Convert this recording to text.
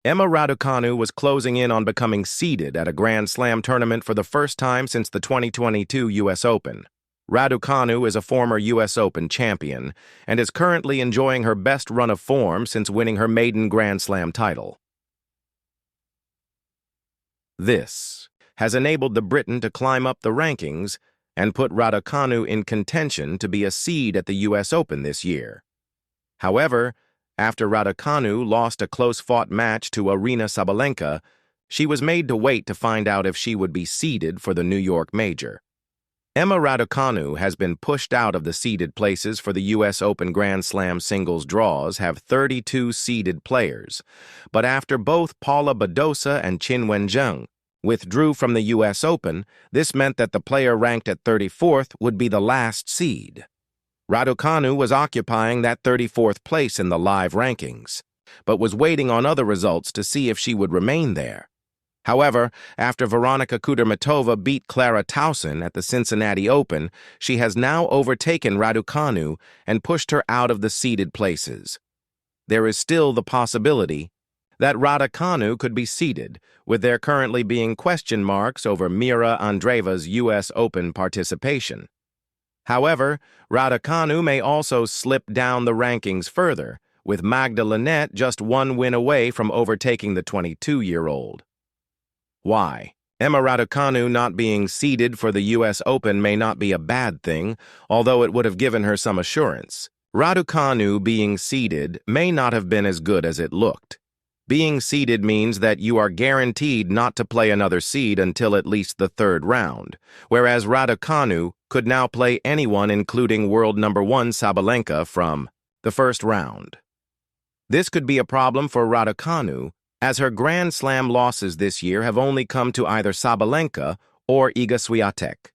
Emma Raducanu was closing in on becoming seeded at a Grand Slam tournament for the first time since the 2022 U.S. Open. Raducanu is a former U.S. Open champion and is currently enjoying her best run of form since winning her maiden Grand Slam title. This has enabled the Briton to climb up the rankings and put Raducanu in contention to be a seed at the U.S. Open this year. However, after Raducanu lost a close-fought match to Aryna Sabalenka, she was made to wait to find out if she would be seeded for the New York Major. Emma Raducanu has been pushed out of the seeded places for the U.S. Open Grand Slam singles draws have 32 seeded players, but after both Paula Badosa and Qin Wenjing withdrew from the U.S. Open, this meant that the player ranked at 34th would be the last seed. Raducanu was occupying that 34th place in the live rankings, but was waiting on other results to see if she would remain there. However, after Veronika Kudermetova beat Clara Tauson at the Cincinnati Open, she has now overtaken Raducanu and pushed her out of the seeded places. There is still the possibility that Raducanu could be seeded, with there currently being question marks over Mira Andreeva's U.S. Open participation. However, Raducanu may also slip down the rankings further, with Magda Linette just one win away from overtaking the 22-year-old. Why? Emma Raducanu not being seeded for the U.S. Open may not be a bad thing, although it would have given her some assurance. Raducanu being seeded may not have been as good as it looked. Being seeded means that you are guaranteed not to play another seed until at least the third round, whereas Raducanu could now play anyone including world number 1 Sabalenka from the first round. This could be a problem for Raducanu, as her Grand Slam losses this year have only come to either Sabalenka or Iga Swiatek.